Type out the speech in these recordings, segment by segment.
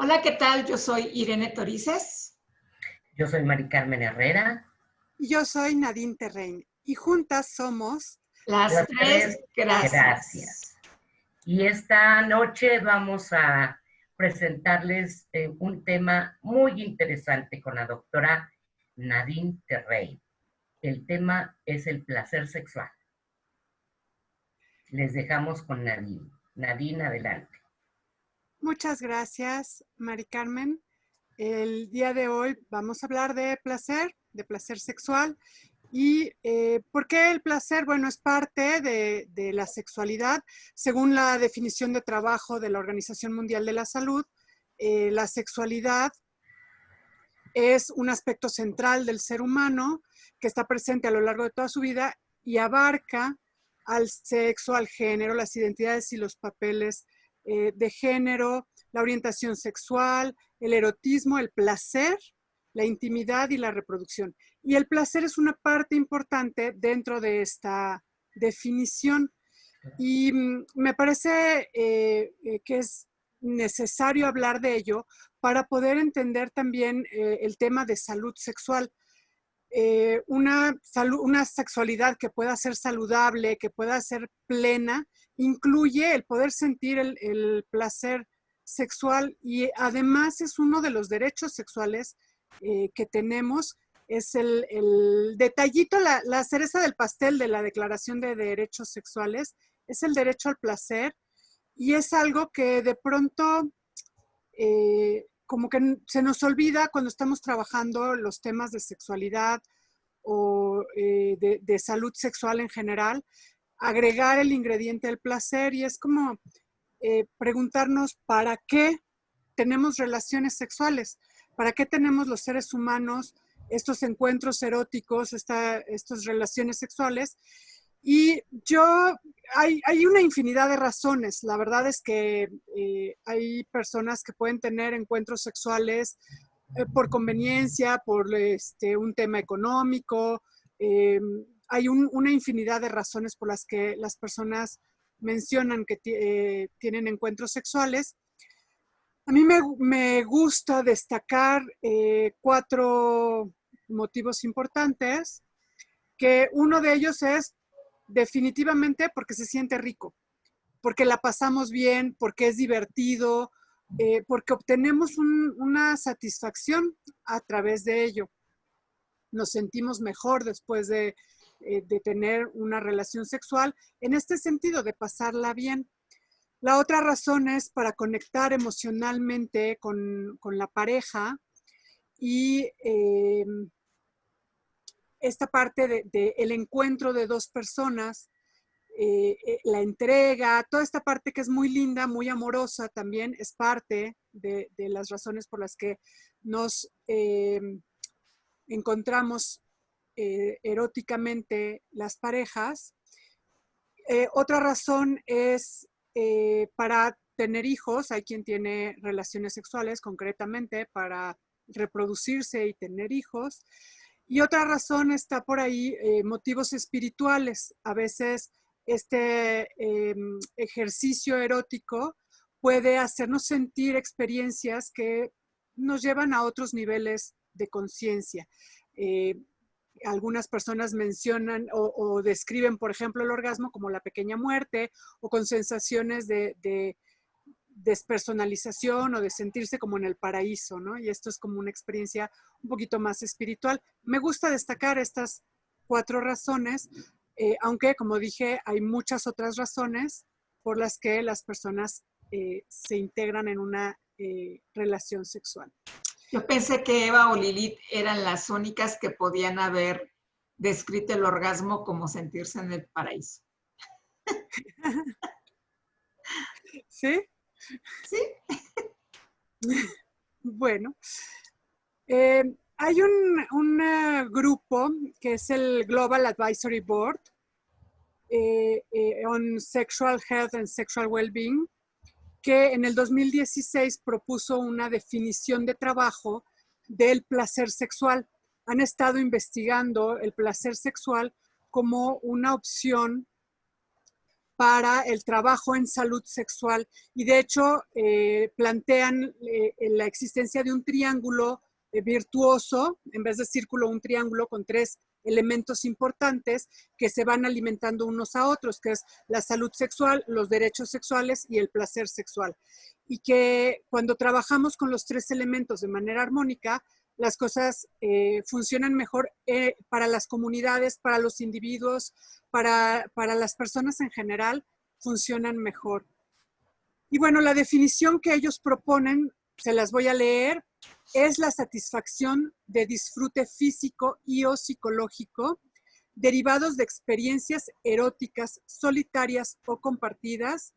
Hola, ¿qué tal? Yo soy Irene Torices. Yo soy Mari Carmen Herrera. Y yo soy Nadine Terrein. Y juntas somos Las Las tres tres, gracias. gracias. Y esta noche vamos a presentarles un tema muy interesante con la doctora Nadine Terrein. El tema es el placer sexual. Les dejamos con Nadine. Nadine, adelante. Muchas gracias, Mari Carmen. El día de hoy vamos a hablar de placer sexual. ¿Y por qué el placer? Bueno, es parte de la sexualidad. Según la definición de trabajo de la Organización Mundial de la Salud, la sexualidad es un aspecto central del ser humano que está presente a lo largo de toda su vida y abarca al sexo, al género, las identidades y los papeles de género, la orientación sexual, el erotismo, el placer, la intimidad y la reproducción. Y el placer es una parte importante dentro de esta definición. Y me parece que es necesario hablar de ello para poder entender también el tema de salud sexual. Una sexualidad que pueda ser saludable, que pueda ser plena, incluye el poder sentir el placer sexual y además es uno de los derechos sexuales que tenemos. Es el detallito, la cereza del pastel de la Declaración de Derechos Sexuales, es el derecho al placer y es algo que de pronto como que se nos olvida cuando estamos trabajando los temas de sexualidad o de salud sexual en general, agregar el ingrediente del placer y es como preguntarnos para qué tenemos relaciones sexuales, para qué tenemos los seres humanos estos encuentros eróticos, estas relaciones sexuales. Y hay una infinidad de razones. La verdad es que hay personas que pueden tener encuentros sexuales por conveniencia, por un tema económico. Hay una infinidad de razones por las que las personas mencionan que tienen encuentros sexuales. A mí me gusta destacar 4 motivos importantes, que uno de ellos es definitivamente porque se siente rico, porque la pasamos bien, porque es divertido, porque obtenemos una satisfacción a través de ello. Nos sentimos mejor después de tener una relación sexual, en este sentido de pasarla bien. La otra razón es para conectar emocionalmente con la pareja y esta parte de el encuentro de 2 personas, la entrega, toda esta parte que es muy linda, muy amorosa también es parte de las razones por las que nos encontramos eróticamente las parejas. Otra razón es para tener hijos. Hay quien tiene relaciones sexuales concretamente para reproducirse y tener hijos. Y otra razón está por ahí, motivos espirituales. A veces este ejercicio erótico puede hacernos sentir experiencias que nos llevan a otros niveles de conciencia. Algunas personas mencionan o describen, por ejemplo, el orgasmo como la pequeña muerte o con sensaciones de despersonalización o de sentirse como en el paraíso, ¿no? Y esto es como una experiencia un poquito más espiritual. Me gusta destacar estas 4 razones, aunque, como dije, hay muchas otras razones por las que las personas se integran en una relación sexual. Yo pensé que Eva o Lilith eran las únicas que podían haber descrito el orgasmo como sentirse en el paraíso. ¿Sí? Sí. Bueno, hay un grupo que es el Global Advisory Board on Sexual Health and Sexual Wellbeing, que en el 2016 propuso una definición de trabajo del placer sexual. Han estado investigando el placer sexual como una opción para el trabajo en salud sexual. Y de hecho, plantean la existencia de un triángulo virtuoso, en vez de círculo, un triángulo con 3 elementos importantes que se van alimentando unos a otros, que es la salud sexual, los derechos sexuales y el placer sexual. Y que cuando trabajamos con los 3 elementos de manera armónica, las cosas funcionan mejor para las comunidades, para los individuos, para las personas en general, funcionan mejor. Y bueno, la definición que ellos proponen, se las voy a leer, es la satisfacción de disfrute físico y o psicológico derivados de experiencias eróticas solitarias o compartidas,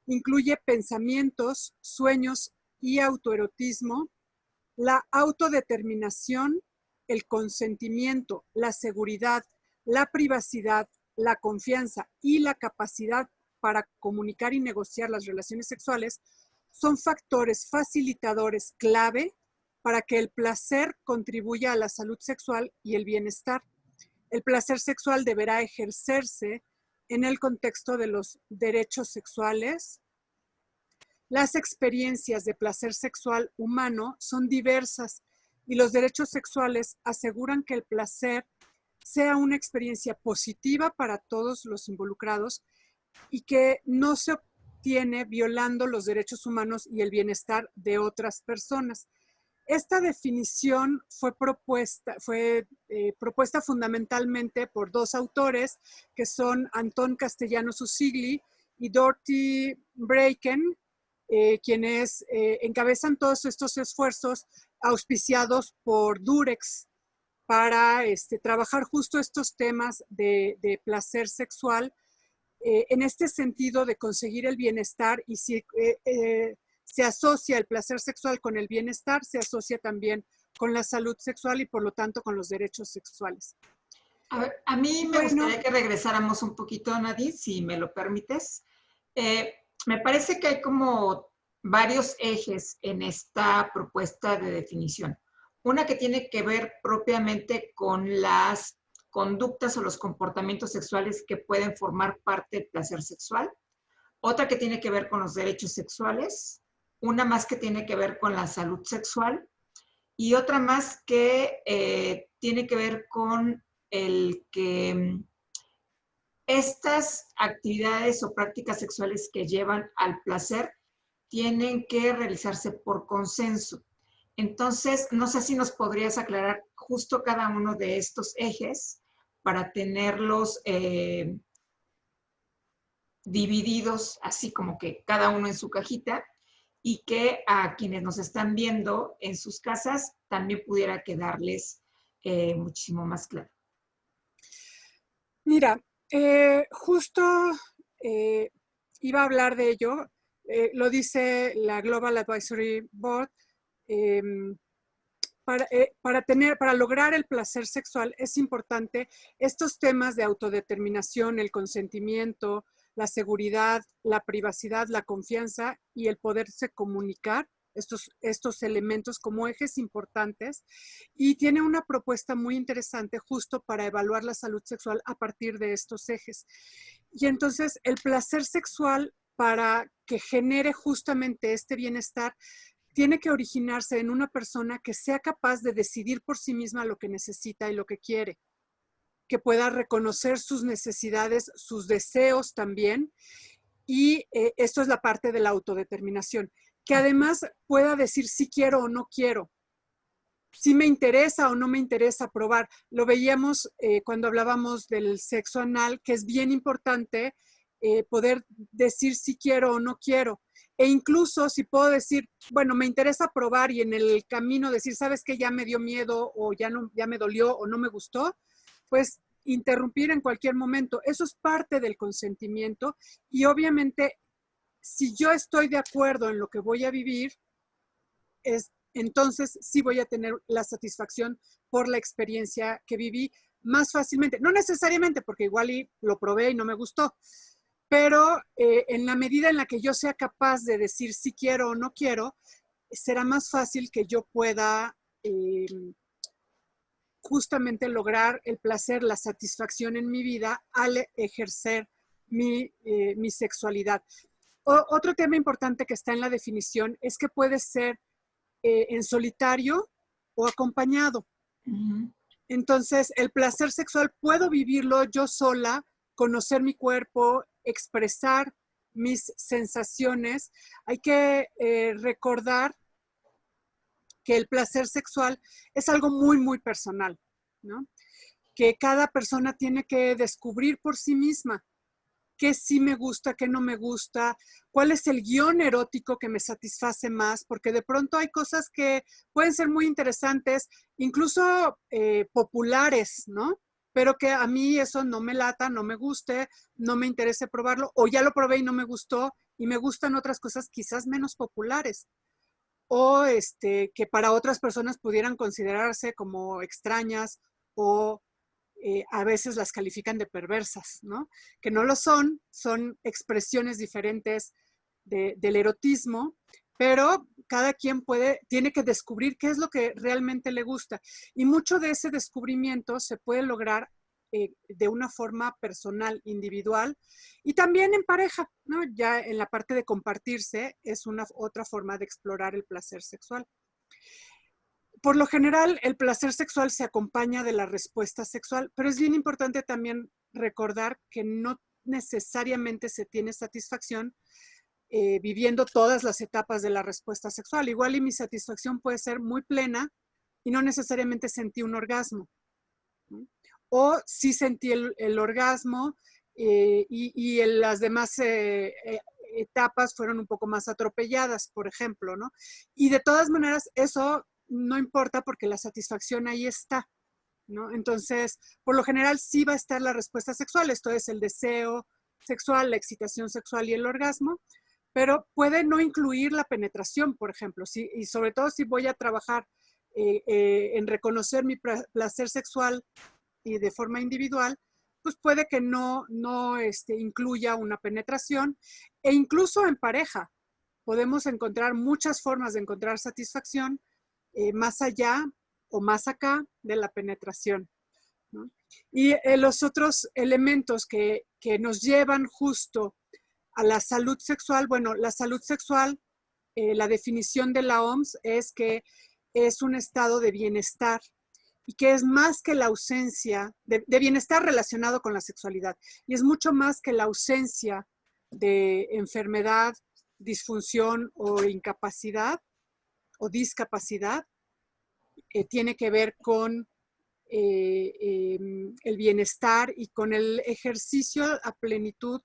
incluye pensamientos, sueños y autoerotismo, la autodeterminación, el consentimiento, la seguridad, la privacidad, la confianza y la capacidad para comunicar y negociar las relaciones sexuales son factores facilitadores clave para que el placer contribuya a la salud sexual y el bienestar. El placer sexual deberá ejercerse en el contexto de los derechos sexuales. Las experiencias de placer sexual humano son diversas y los derechos sexuales aseguran que el placer sea una experiencia positiva para todos los involucrados y que no se obtiene violando los derechos humanos y el bienestar de otras personas. Esta definición fue propuesta fundamentalmente por 2 autores, que son Antón Castellanos Usigli y Dorothy Bracken, quienes encabezan todos estos esfuerzos auspiciados por Durex para trabajar justo estos temas de placer sexual en este sentido de conseguir el bienestar. Y si se asocia el placer sexual con el bienestar, se asocia también con la salud sexual y por lo tanto con los derechos sexuales. A ver, a mí me gustaría que regresáramos un poquito, Nadine, si me lo permites. Me parece que hay como varios ejes en esta propuesta de definición. Una que tiene que ver propiamente con las conductas o los comportamientos sexuales que pueden formar parte del placer sexual. Otra que tiene que ver con los derechos sexuales. Una más que tiene que ver con la salud sexual. Y otra más que tiene que ver con el que estas actividades o prácticas sexuales que llevan al placer tienen que realizarse por consenso. Entonces, no sé si nos podrías aclarar justo cada uno de estos ejes para tenerlos divididos, así como que cada uno en su cajita, y que a quienes nos están viendo en sus casas también pudiera quedarles muchísimo más claro. Mira, justo iba a hablar de ello, lo dice la Global Advisory Board, para lograr el placer sexual es importante estos temas de autodeterminación, el consentimiento, la seguridad, la privacidad, la confianza y el poderse comunicar, estos elementos como ejes importantes, y tiene una propuesta muy interesante justo para evaluar la salud sexual a partir de estos ejes. Y entonces el placer sexual, para que genere justamente este bienestar, tiene que originarse en una persona que sea capaz de decidir por sí misma lo que necesita y lo que quiere, que pueda reconocer sus necesidades, sus deseos también, y esto es la parte de la autodeterminación, que además pueda decir si quiero o no quiero, si me interesa o no me interesa probar. Lo veíamos cuando hablábamos del sexo anal, que es bien importante poder decir si quiero o no quiero. E incluso si puedo decir, bueno, me interesa probar y en el camino decir, ¿sabes qué? Ya me dio miedo o ya me dolió o no me gustó, pues interrumpir en cualquier momento. Eso es parte del consentimiento y obviamente si yo estoy de acuerdo en lo que voy a vivir, entonces sí voy a tener la satisfacción por la experiencia que viví más fácilmente. No necesariamente porque igual lo probé y no me gustó, pero en la medida en la que yo sea capaz de decir si quiero o no quiero, será más fácil que yo pueda justamente lograr el placer, la satisfacción en mi vida al ejercer mi sexualidad. Otro tema importante que está en la definición es que puede ser en solitario o acompañado. Entonces, el placer sexual puedo vivirlo yo sola, conocer mi cuerpo, expresar mis sensaciones. Hay que recordar que el placer sexual es algo muy, muy personal, ¿no? Que cada persona tiene que descubrir por sí misma qué sí me gusta, qué no me gusta, cuál es el guión erótico que me satisface más, porque de pronto hay cosas que pueden ser muy interesantes, incluso populares, ¿no? Pero que a mí eso no me lata, no me guste, no me interese probarlo, o ya lo probé y no me gustó, y me gustan otras cosas quizás menos populares, o que para otras personas pudieran considerarse como extrañas o a veces las califican de perversas, ¿no? Que no lo son, son expresiones diferentes del erotismo, pero cada quien tiene que descubrir qué es lo que realmente le gusta. Y mucho de ese descubrimiento se puede lograr de una forma personal, individual, y también en pareja, ¿no? Ya en la parte de compartirse es otra forma de explorar el placer sexual. Por lo general, el placer sexual se acompaña de la respuesta sexual, pero es bien importante también recordar que no necesariamente se tiene satisfacción viviendo todas las etapas de la respuesta sexual. Igual y mi satisfacción puede ser muy plena y no necesariamente sentí un orgasmo, ¿no? O sí sentí el orgasmo y las demás etapas fueron un poco más atropelladas, por ejemplo, ¿no? Y de todas maneras, eso no importa porque la satisfacción ahí está, ¿no? Entonces, por lo general sí va a estar la respuesta sexual, esto es el deseo sexual, la excitación sexual y el orgasmo, pero puede no incluir la penetración, por ejemplo, y sobre todo si voy a trabajar en reconocer mi placer sexual y de forma individual, pues puede que no incluya una penetración, e incluso en pareja podemos encontrar muchas formas de encontrar satisfacción más allá o más acá de la penetración, ¿no? Y los otros elementos que nos llevan justo a la salud sexual, bueno, la salud sexual, la definición de la OMS es que es un estado de bienestar y que es más que la ausencia de bienestar relacionado con la sexualidad, y es mucho más que la ausencia de enfermedad, disfunción o incapacidad o discapacidad. Tiene que ver con el bienestar y con el ejercicio a plenitud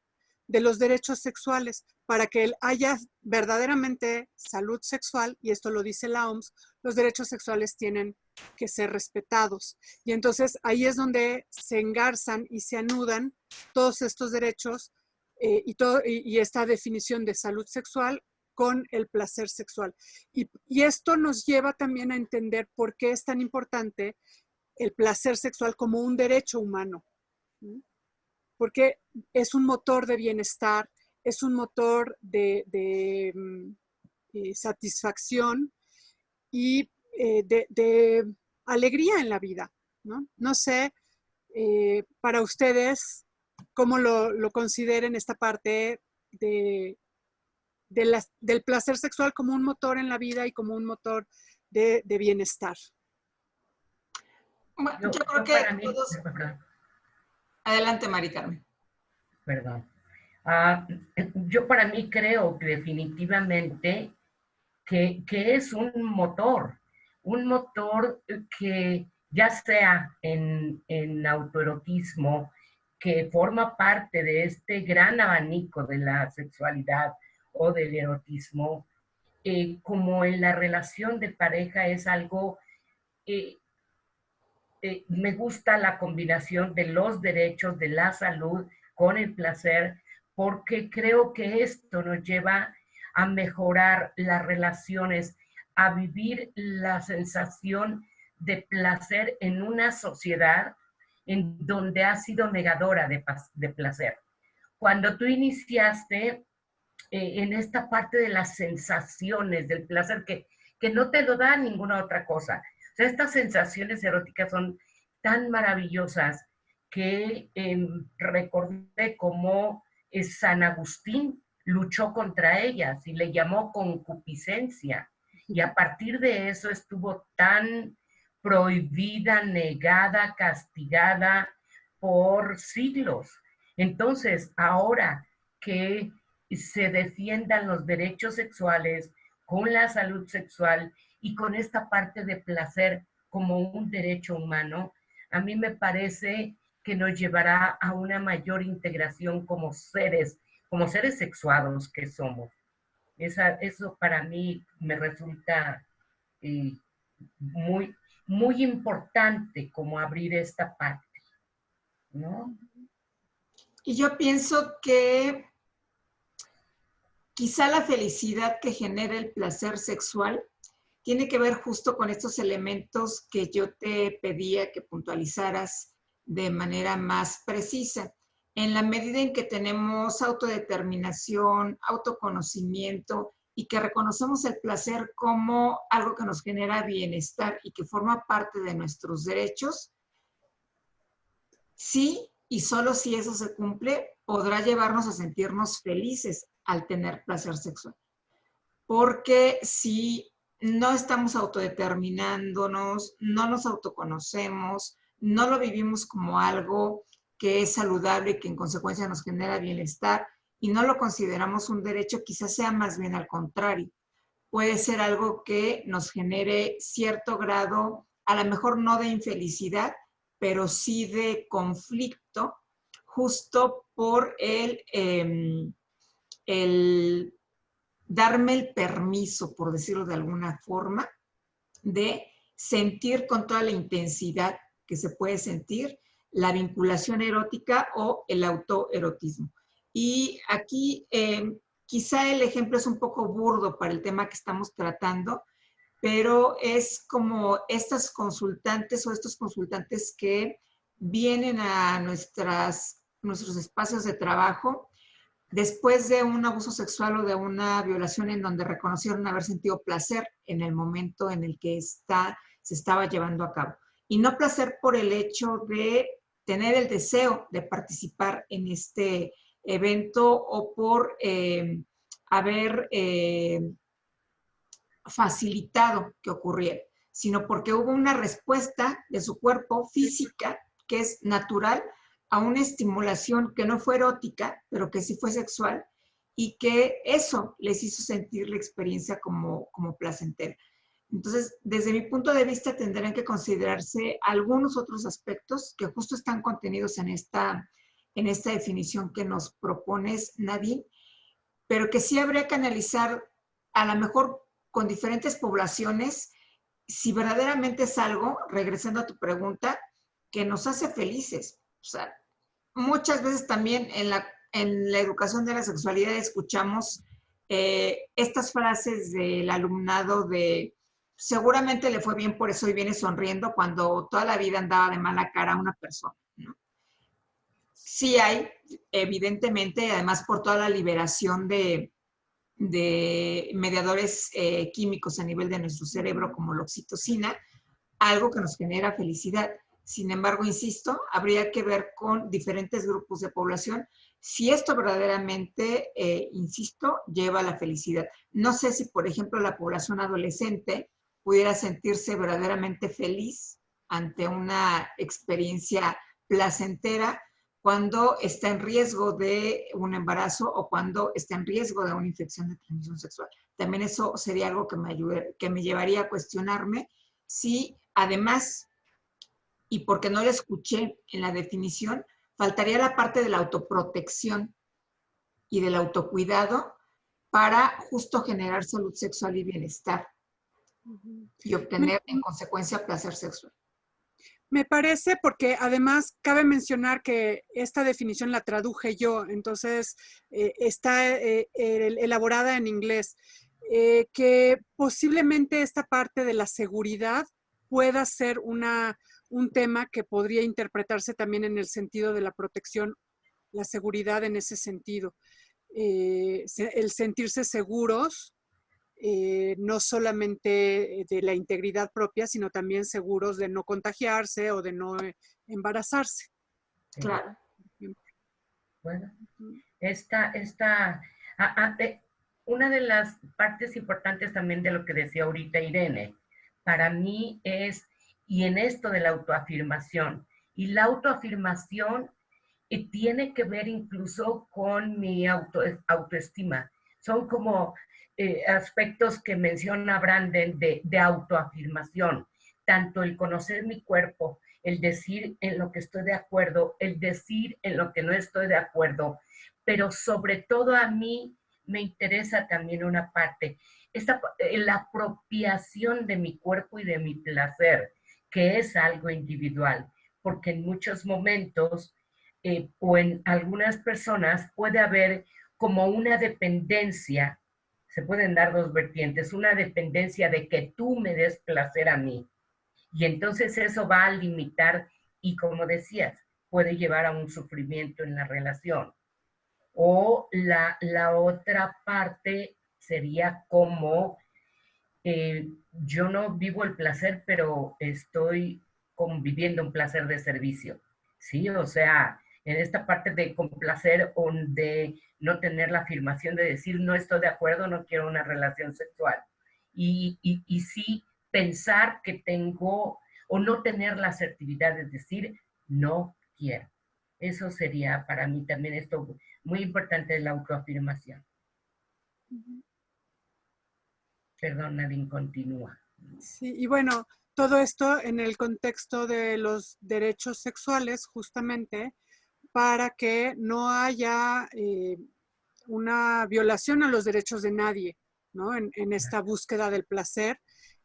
de los derechos sexuales para que haya verdaderamente salud sexual, y esto lo dice la OMS, los derechos sexuales tienen que ser respetados. Y entonces ahí es donde se engarzan y se anudan todos estos derechos y esta definición de salud sexual con el placer sexual. Y esto nos lleva también a entender por qué es tan importante el placer sexual como un derecho humano, ¿sí? Porque es un motor de bienestar, es un motor de satisfacción y de alegría en la vida, ¿no? No sé, para ustedes, cómo lo consideren esta parte del placer sexual como un motor en la vida y como un motor de bienestar. Bueno, yo creo que todos... Adelante, Mari Carmen. Perdón. Yo para mí creo que definitivamente que es un motor que ya sea en autoerotismo, que forma parte de este gran abanico de la sexualidad o del erotismo, como en la relación de pareja es algo, me gusta la combinación de los derechos, de la salud con el placer, porque creo que esto nos lleva a mejorar las relaciones, a vivir la sensación de placer en una sociedad en donde ha sido negadora de placer. Cuando tú iniciaste en esta parte de las sensaciones del placer, que no te lo da ninguna otra cosa. O sea, estas sensaciones eróticas son tan maravillosas que recordé cómo San Agustín luchó contra ellas y le llamó concupiscencia. Y a partir de eso estuvo tan prohibida, negada, castigada por siglos. Entonces, ahora que se defiendan los derechos sexuales con la salud sexual y con esta parte de placer como un derecho humano, a mí me parece que nos llevará a una mayor integración como seres sexuados que somos. Eso para mí me resulta eh, muy, muy importante como abrir esta parte, ¿no? Y yo pienso que quizá la felicidad que genera el placer sexual tiene que ver justo con estos elementos que yo te pedía que puntualizaras de manera más precisa. En la medida en que tenemos autodeterminación, autoconocimiento y que reconocemos el placer como algo que nos genera bienestar y que forma parte de nuestros derechos, sí y solo si eso se cumple, podrá llevarnos a sentirnos felices al tener placer sexual. Porque si no estamos autodeterminándonos, no nos autoconocemos, no lo vivimos como algo que es saludable y que en consecuencia nos genera bienestar y no lo consideramos un derecho, quizás sea más bien al contrario. Puede ser algo que nos genere cierto grado, a lo mejor no de infelicidad, pero sí de conflicto, justo por el darme el permiso, por decirlo de alguna forma, de sentir con toda la intensidad que se puede sentir la vinculación erótica o el autoerotismo. Y aquí quizá el ejemplo es un poco burdo para el tema que estamos tratando, pero es como estas consultantes o estos consultantes que vienen a nuestros espacios de trabajo después de un abuso sexual o de una violación en donde reconocieron haber sentido placer en el momento en el que se estaba llevando a cabo. Y no placer por el hecho de tener el deseo de participar en este evento o por haber facilitado que ocurriera, sino porque hubo una respuesta de su cuerpo física que es natural a una estimulación que no fue erótica, pero que sí fue sexual, y que eso les hizo sentir la experiencia como placentera. Entonces, desde mi punto de vista, tendrán que considerarse algunos otros aspectos que justo están contenidos en esta definición que nos propones, Nadine, pero que sí habría que analizar a lo mejor con diferentes poblaciones si verdaderamente es algo, regresando a tu pregunta, que nos hace felices. O sea, muchas veces también en la educación de la sexualidad escuchamos estas frases del alumnado de seguramente le fue bien por eso y viene sonriendo cuando toda la vida andaba de mala cara a una persona, ¿no? Sí hay, evidentemente, además por toda la liberación de mediadores químicos a nivel de nuestro cerebro como la oxitocina, algo que nos genera felicidad. Sin embargo, insisto, habría que ver con diferentes grupos de población si esto verdaderamente, insisto, lleva a la felicidad. No sé si, por ejemplo, la población adolescente pudiera sentirse verdaderamente feliz ante una experiencia placentera cuando está en riesgo de un embarazo o cuando está en riesgo de una infección de transmisión sexual. También eso sería algo que me llevaría a cuestionarme si además, y porque no lo escuché en la definición, faltaría la parte de la autoprotección y del autocuidado para justo generar salud sexual y bienestar y obtener en consecuencia placer sexual. Me parece porque además cabe mencionar que esta definición la traduje yo, entonces está elaborada en inglés, que posiblemente esta parte de la seguridad pueda ser un tema que podría interpretarse también en el sentido de la protección, la seguridad en ese sentido. El sentirse seguros, no solamente de la integridad propia, sino también seguros de no contagiarse o de no embarazarse. Claro. Bueno, Una de las partes importantes también de lo que decía ahorita Irene, para mí es, y en esto de la autoafirmación, y la autoafirmación tiene que ver incluso con mi autoestima. Son como aspectos que menciona Brandon de autoafirmación, tanto el conocer mi cuerpo, el decir en lo que estoy de acuerdo, el decir en lo que no estoy de acuerdo, pero sobre todo a mí me interesa también una parte, la apropiación de mi cuerpo y de mi placer, que es algo individual, porque en muchos momentos o en algunas personas puede haber como una dependencia, se pueden dar dos vertientes, una dependencia de que tú me des placer a mí, y entonces eso va a limitar y como decías, puede llevar a un sufrimiento en la relación. O la otra parte sería como yo no vivo el placer, pero estoy conviviendo un placer de servicio, ¿sí? O sea, en esta parte de complacer o de no tener la afirmación de decir no estoy de acuerdo, no quiero una relación sexual. Y sí pensar que tengo o no tener la asertividad de decir no quiero. Eso sería para mí también esto muy importante, la autoafirmación. Perdón, Nadine, continúa. Sí, y bueno, todo esto en el contexto de los derechos sexuales, justamente, para que no haya una violación a los derechos de nadie, ¿no? En esta búsqueda del placer,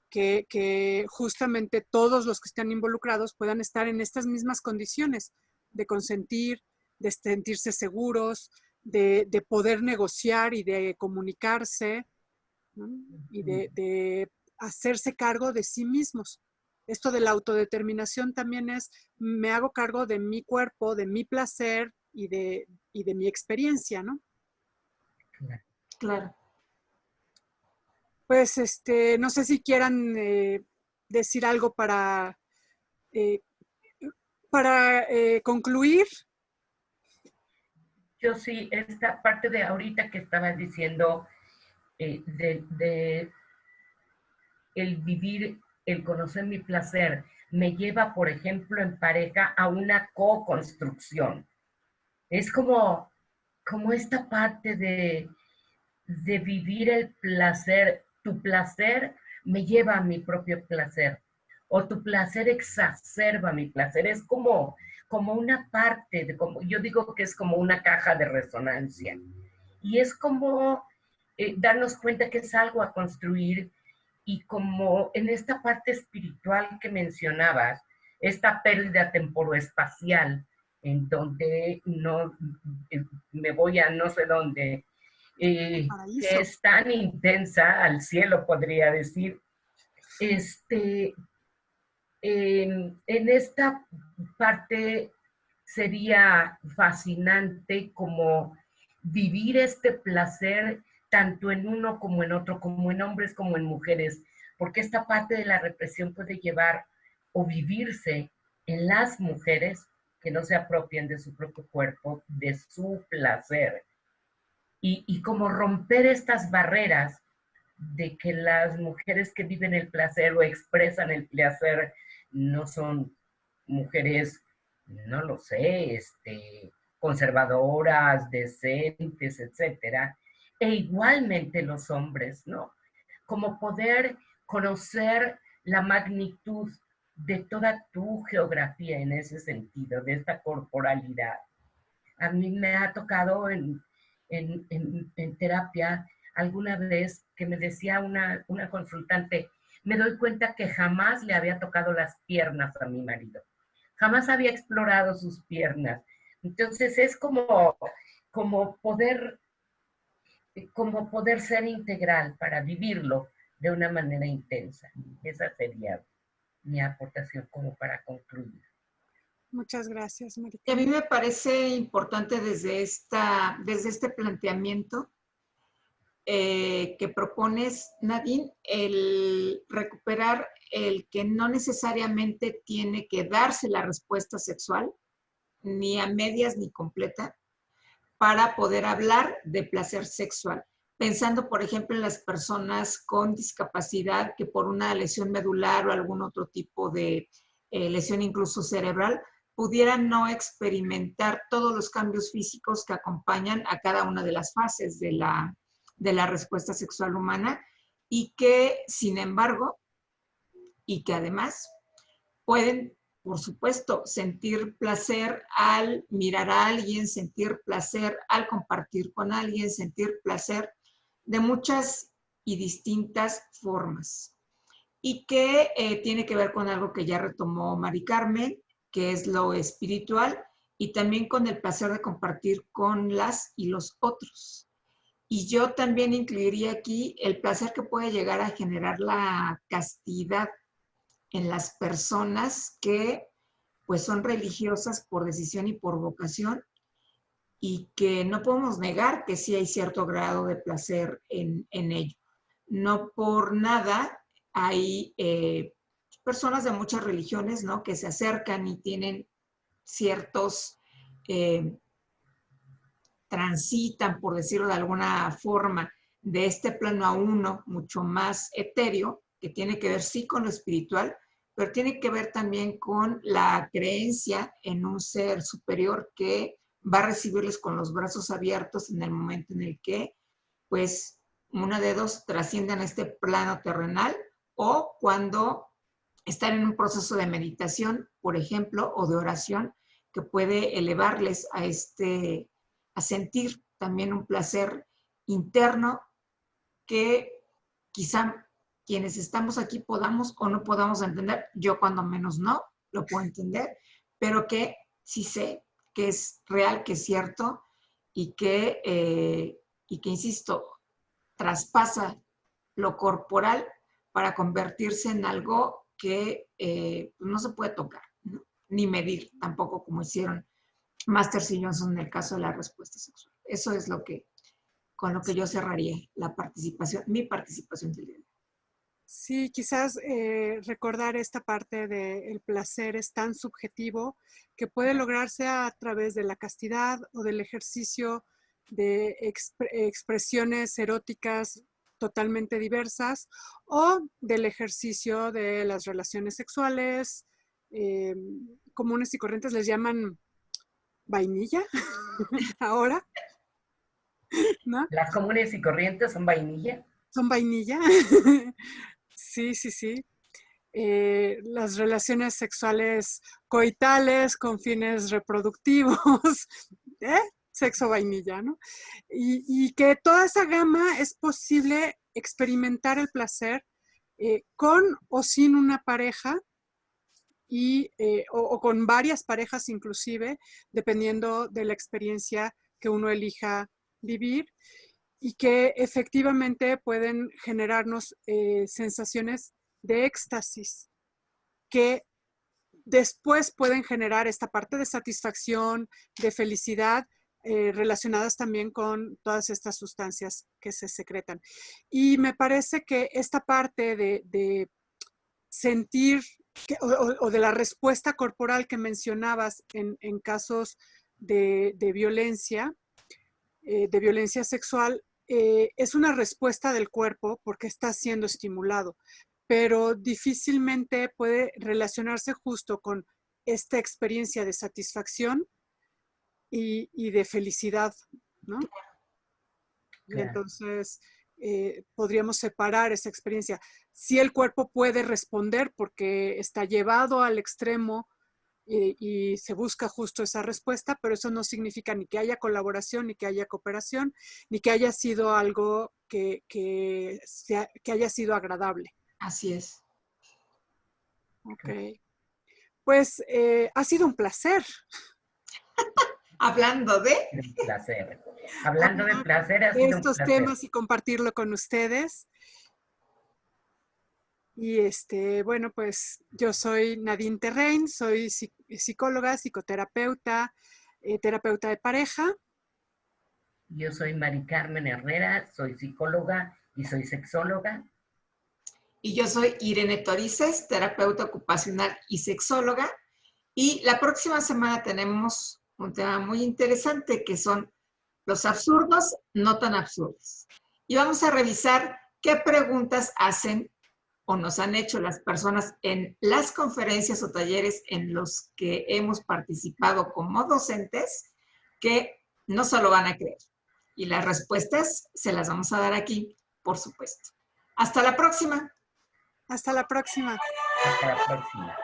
que justamente todos los que están involucrados puedan estar en estas mismas condiciones de consentir, de sentirse seguros, de poder negociar y de comunicarse, ¿no? Y de hacerse cargo de sí mismos. Esto de la autodeterminación también es, me hago cargo de mi cuerpo, de mi placer y de mi experiencia, ¿no? Claro. Pues, no sé si quieran decir algo para concluir. Yo sí, esta parte de ahorita que estabas diciendo, de el vivir, el conocer mi placer, me lleva, por ejemplo, en pareja a una co-construcción. Es como esta parte de vivir el placer. Tu placer me lleva a mi propio placer, o tu placer exacerba mi placer. Es como una parte, yo digo que es como una caja de resonancia. Y es como darnos cuenta que es algo a construir, y como en esta parte espiritual que mencionabas, esta pérdida temporoespacial, en donde no me voy a no sé dónde, que es tan intensa, al cielo podría decir, en esta parte sería fascinante como vivir este placer tanto en uno como en otro, como en hombres como en mujeres, porque esta parte de la represión puede llevar o vivirse en las mujeres que no se apropien de su propio cuerpo, de su placer, y como romper estas barreras de que las mujeres que viven el placer o expresan el placer no son mujeres, no lo sé, conservadoras, decentes, etcétera, e igualmente los hombres, ¿no? Como poder conocer la magnitud de toda tu geografía en ese sentido, de esta corporalidad. A mí me ha tocado en terapia alguna vez que me decía una consultante, me doy cuenta que jamás le había tocado las piernas a mi marido, jamás había explorado sus piernas. Entonces es como poder ser integral para vivirlo de una manera intensa. Esa sería mi aportación como para concluir. Muchas gracias, Marica. A mí me parece importante desde este planteamiento que propones, Nadine, el recuperar el que no necesariamente tiene que darse la respuesta sexual, ni a medias ni completa, para poder hablar de placer sexual. Pensando, por ejemplo, en las personas con discapacidad que por una lesión medular o algún otro tipo de lesión incluso cerebral, pudieran no experimentar todos los cambios físicos que acompañan a cada una de las fases de la respuesta sexual humana y que, sin embargo, y que además pueden, por supuesto, sentir placer al mirar a alguien, sentir placer al compartir con alguien, sentir placer de muchas y distintas formas. Y que tiene que ver con algo que ya retomó Mari Carmen, que es lo espiritual, y también con el placer de compartir con las y los otros. Y yo también incluiría aquí el placer que puede llegar a generar la castidad en las personas que pues son religiosas por decisión y por vocación, y que no podemos negar que sí hay cierto grado de placer en ello. No por nada hay personas de muchas religiones, ¿no?, que se acercan y tienen ciertos, transitan, por decirlo de alguna forma, de este plano a uno mucho más etéreo, que tiene que ver sí con lo espiritual, pero tiene que ver también con la creencia en un ser superior que va a recibirles con los brazos abiertos en el momento en el que, pues, una de dos, trascienden a este plano terrenal, o cuando están en un proceso de meditación, por ejemplo, o de oración, que puede elevarles a sentir también un placer interno que quizá quienes estamos aquí podamos o no podamos entender. Yo cuando menos no lo puedo entender, pero que sí sé que es real, que es cierto, y que insisto, traspasa lo corporal para convertirse en algo que no se puede tocar, ¿no?, ni medir tampoco, como hicieron Masters y Johnson en el caso de la respuesta sexual. Eso es con lo que yo cerraría mi participación del día. Sí, quizás recordar esta parte del placer es tan subjetivo que puede lograrse a través de la castidad o del ejercicio de expresiones eróticas totalmente diversas, o del ejercicio de las relaciones sexuales comunes y corrientes, les llaman vainilla ahora, ¿no? ¿Las comunes y corrientes son vainilla? Son vainilla. Sí, sí, sí. Las relaciones sexuales coitales con fines reproductivos, sexo vainilla, ¿no? Y que toda esa gama es posible experimentar el placer con o sin una pareja, o con varias parejas inclusive, dependiendo de la experiencia que uno elija vivir, y que efectivamente pueden generarnos sensaciones de éxtasis que después pueden generar esta parte de satisfacción, de felicidad, relacionadas también con todas estas sustancias que se secretan. Y me parece que esta parte de sentir o de la respuesta corporal que mencionabas en casos de violencia sexual, es una respuesta del cuerpo porque está siendo estimulado, pero difícilmente puede relacionarse justo con esta experiencia de satisfacción y de felicidad, ¿no? Y entonces podríamos separar esa experiencia. Sí, el cuerpo puede responder porque está llevado al extremo y se busca justo esa respuesta, pero eso no significa ni que haya colaboración, ni que haya cooperación, ni que haya sido algo que haya sido agradable. Así es. Ok. Pues ha sido un placer. Hablando de placer, ha sido un estos placer. temas y compartirlo con ustedes. Y bueno, pues yo soy Nadine Terrein, soy psicóloga, psicoterapeuta, terapeuta de pareja. Yo soy Mari Carmen Herrera, soy psicóloga y soy sexóloga. Y yo soy Irene Torices, terapeuta ocupacional y sexóloga. Y la próxima semana tenemos un tema muy interesante que son los absurdos no tan absurdos. Y vamos a revisar qué preguntas hacen o nos han hecho las personas en las conferencias o talleres en los que hemos participado como docentes, que no se lo van a creer. Y las respuestas se las vamos a dar aquí, por supuesto. Hasta la próxima. Hasta la próxima. Hasta la próxima.